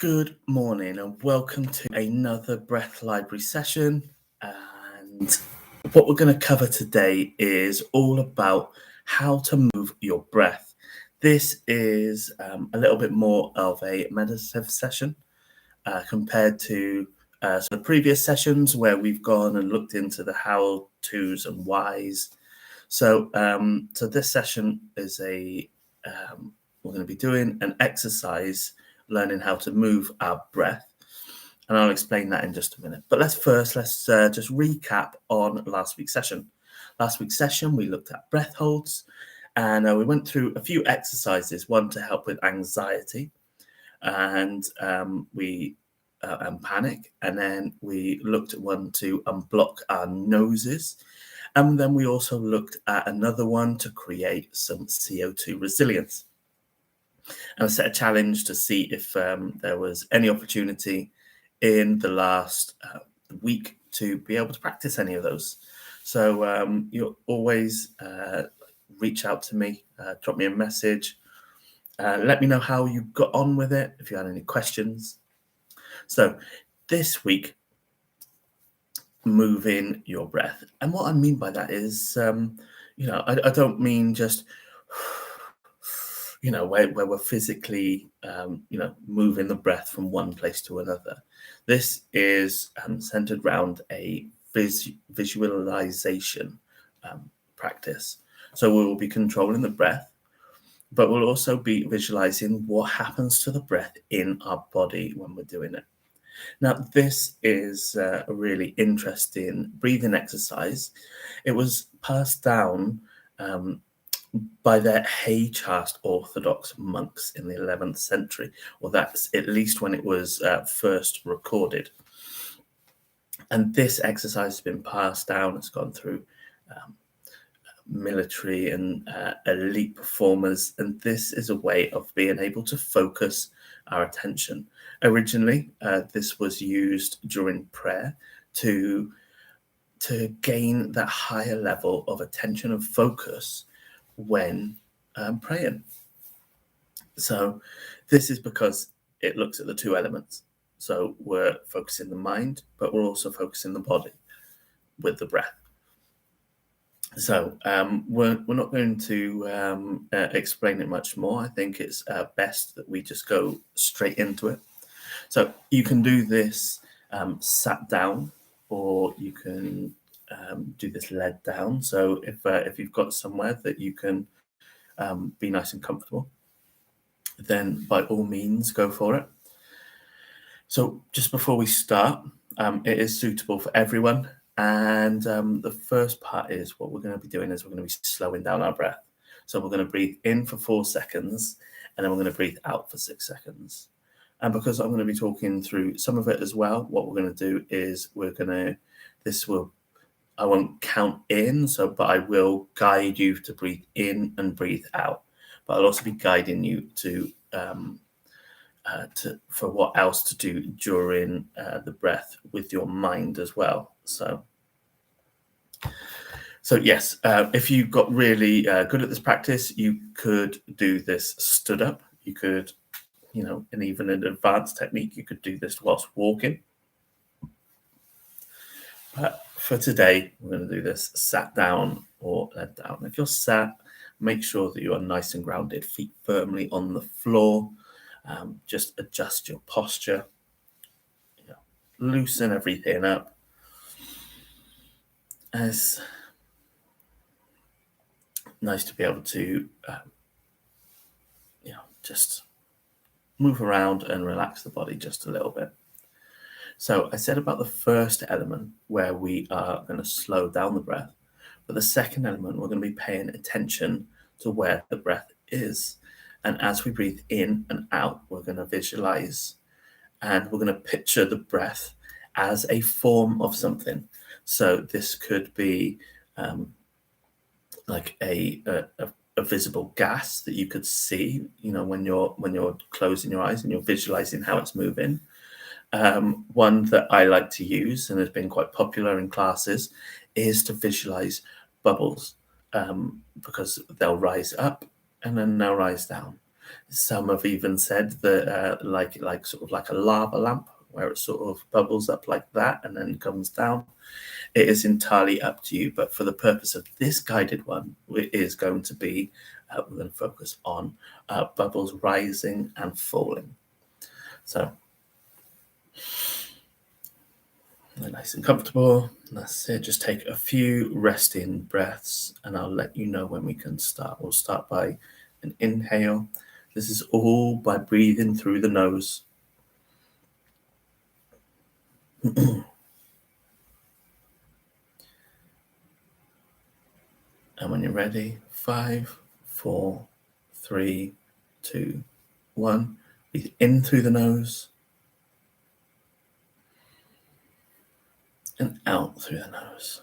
Good morning and welcome to another Breath Library session. And what we're going to cover today is all about how to move your breath. This is a little bit more of a meditative session compared to some previous sessions where we've gone and looked into the how-tos and whys. So this session is we're going to be doing an exercise learning how to move our breath, and I'll explain that in just a minute. But let's just recap on last week's session. Last week's session, we looked at breath holds, and we went through a few exercises, one to help with anxiety and panic, and then we looked at one to unblock our noses, and then we also looked at another one to create some CO2 resilience. And I set a challenge to see if there was any opportunity in the last week to be able to practice any of those. So you'll always reach out to me, drop me a message, let me know how you got on with it, if you had any questions. So this week, moving your breath. And what I mean by that is, I don't mean just where we're physically, moving the breath from one place to another. This is centered around a visualization practice. So we will be controlling the breath, but we'll also be visualizing what happens to the breath in our body when we're doing it. Now, this is a really interesting breathing exercise. It was passed down by the Heychast Orthodox monks in the 11th century, or that's at least when it was first recorded. And this exercise has been passed down, it's gone through military and elite performers, and this is a way of being able to focus our attention. Originally, this was used during prayer to gain that higher level of attention and focus when praying. So this is because it looks at the two elements. So we're focusing the mind, but we're also focusing the body with the breath. So we're not going to explain it much more. I think it's best that we just go straight into it. So you can do this sat down, or you can do this led down. So if you've got somewhere that you can be nice and comfortable, then by all means go for it. So just before we start, it is suitable for everyone. And the first part is what we're going to be doing is we're going to be slowing down our breath. So we're going to breathe in for 4 seconds, and then we're going to breathe out for 6 seconds. And because I'm going to be talking through some of it as well, what we're going to do is I won't count in, but I will guide you to breathe in and breathe out. But I'll also be guiding you for what else to do during the breath with your mind as well. So yes, if you got really good at this practice, you could do this stood up. You could, and even an advanced technique, you could do this whilst walking. But for today, we're going to do this sat down or led down. If you're sat, make sure that you are nice and grounded, feet firmly on the floor. Just adjust your posture. Loosen everything up. It's nice to be able to, just move around and relax the body just a little bit. So I said about the first element where we are going to slow down the breath, but the second element, we're going to be paying attention to where the breath is. And as we breathe in and out, we're going to visualize, and we're going to picture the breath as a form of something. So this could be like a visible gas that you could see, when you're closing your eyes and you're visualizing how it's moving. One that I like to use and has been quite popular in classes is to visualize bubbles, because they'll rise up and then they'll rise down. Some have even said that like sort of like a lava lamp, where it sort of bubbles up like that and then comes down. It is entirely up to you, but for the purpose of this guided one, it is going to be we're going to focus on bubbles rising and falling. So nice and comfortable. That's it. Just take a few resting breaths, and I'll let you know when we can start. We'll start by an inhale. This is all by breathing through the nose. And when you're ready, 5, 4, 3, 2, 1. Breathe in through the nose and out through the nose.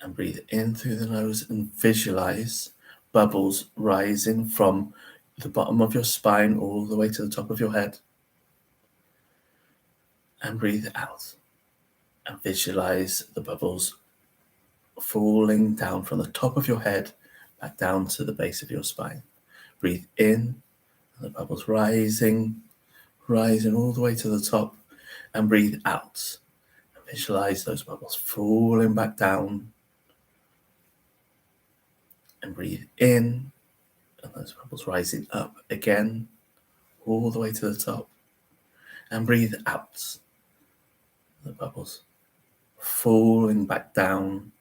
And breathe in through the nose and visualize bubbles rising from the bottom of your spine all the way to the top of your head. And breathe out and visualize the bubbles falling down from the top of your head back down to the base of your spine. Breathe in, and the bubbles rising all the way to the top, and breathe out. And visualize those bubbles falling back down, and breathe in, and those bubbles rising up again, all the way to the top, and breathe out. The bubbles falling back down,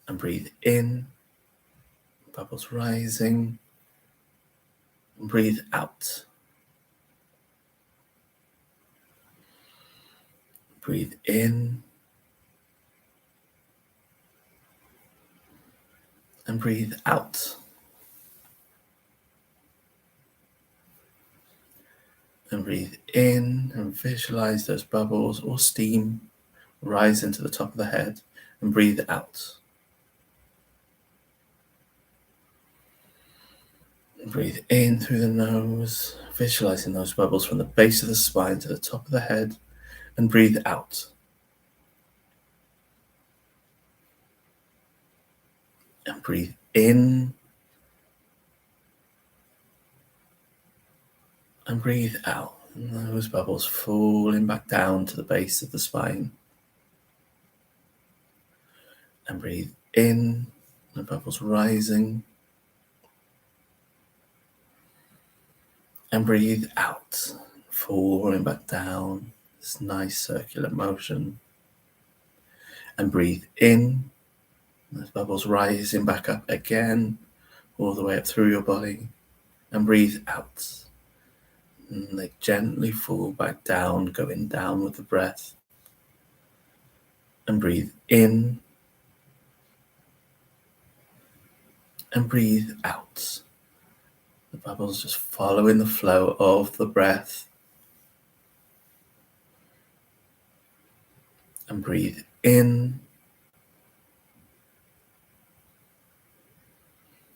and breathe in, bubbles rising, and breathe out. Breathe in, and breathe out. And breathe in and visualize those bubbles or steam rise into the top of the head, and breathe out. And breathe in through the nose, visualizing those bubbles from the base of the spine to the top of the head, and breathe out. And breathe in, and breathe out. And those bubbles falling back down to the base of the spine. And breathe in, the bubbles rising. And breathe out, falling back down, this nice circular motion. And breathe in, those bubbles rising back up again, all the way up through your body. And breathe out. And they gently fall back down, going down with the breath. And breathe in. And breathe out. The bubbles just following the flow of the breath. And breathe in.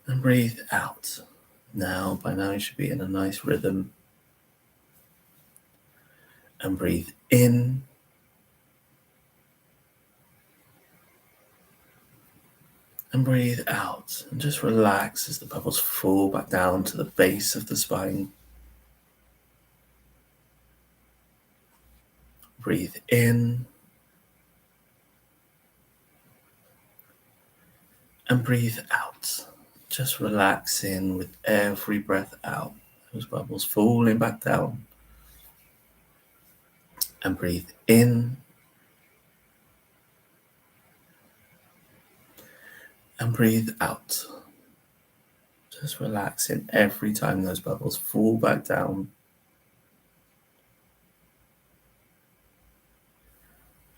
And breathe out. By now you should be in a nice rhythm. And breathe in. And breathe out. And just relax as the bubbles fall back down to the base of the spine. Breathe in. And breathe out. Just relaxing with every breath out. Those bubbles falling back down. And breathe in. And breathe out. Just relaxing every time those bubbles fall back down.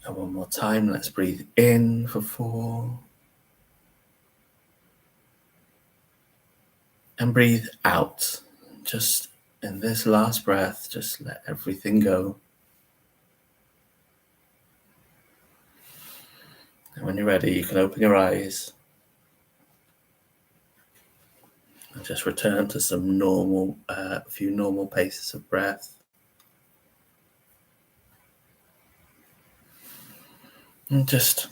And one more time, let's breathe in for 4. And breathe out. Just in this last breath, just let everything go. And when you're ready, you can open your eyes. And just return to some normal, few normal paces of breath. And just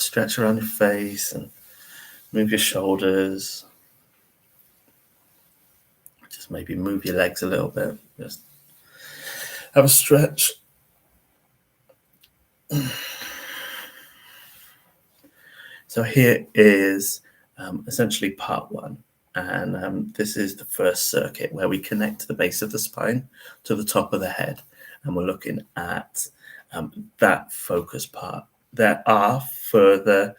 stretch around your face and move your shoulders. Just maybe move your legs a little bit. Just have a stretch. So here is essentially part one. And this is the first circuit where we connect the base of the spine to the top of the head. And we're looking at that focus part. There are further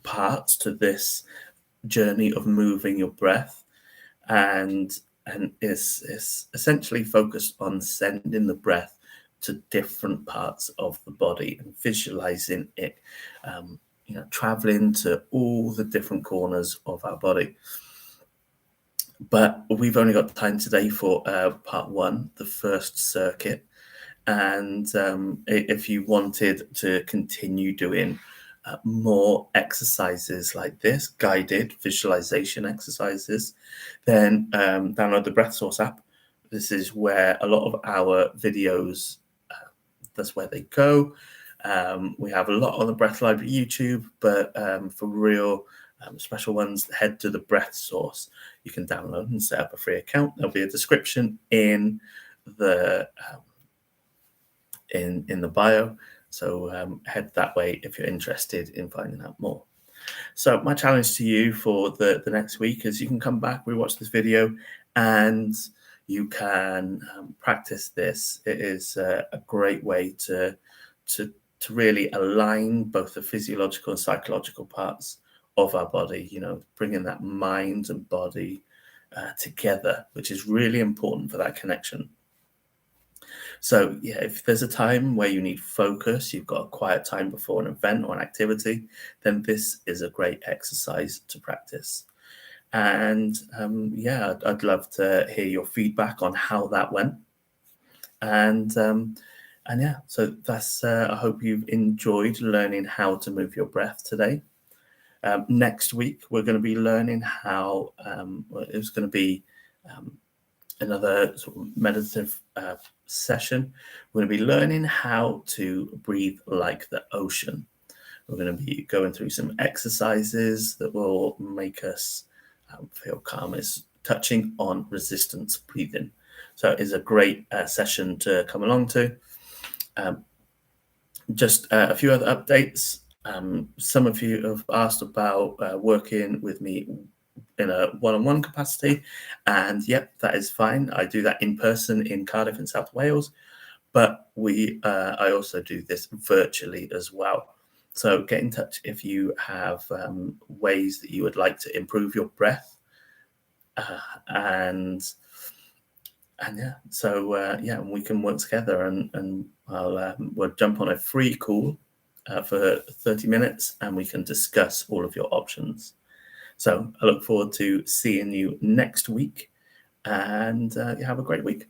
parts to this journey of moving your breath, and is essentially focused on sending the breath to different parts of the body and visualizing it, traveling to all the different corners of our body. But we've only got time today for part one, the first circuit. And if you wanted to continue doing more exercises like this, guided visualization exercises, then download the Breath Source app. This is where a lot of our videos, that's where they go. We have a lot on the Breath Library YouTube, but for real special ones, head to the Breath Source. You can download and set up a free account. There'll be a description in the in the bio. So head that way if you're interested in finding out more. So my challenge to you for the next week is you can come back, rewatch this video, and you can practice this. It is a great way to really align both the physiological and psychological parts of our body, bringing that mind and body together, which is really important for that connection. So yeah, if there's a time where you need focus, you've got a quiet time before an event or an activity, then this is a great exercise to practice. And I'd love to hear your feedback on how that went. And so that's, I hope you've enjoyed learning how to move your breath today. Next week, we're going to be learning how, it's going to be another sort of meditative session. We're going to be learning how to breathe like the ocean. We're going to be going through some exercises that will make us feel calm. It's touching on resistance breathing. So it is a great session to come along to. Just a few other updates. Some of you have asked about working with me in a one-on-one capacity, and yep, that is fine. I do that in person in Cardiff in South Wales, but I also do this virtually as well. So get in touch if you have ways that you would like to improve your breath, and we can work together, and we'll jump on a free call for 30 minutes, and we can discuss all of your options. So I look forward to seeing you next week, and you have a great week.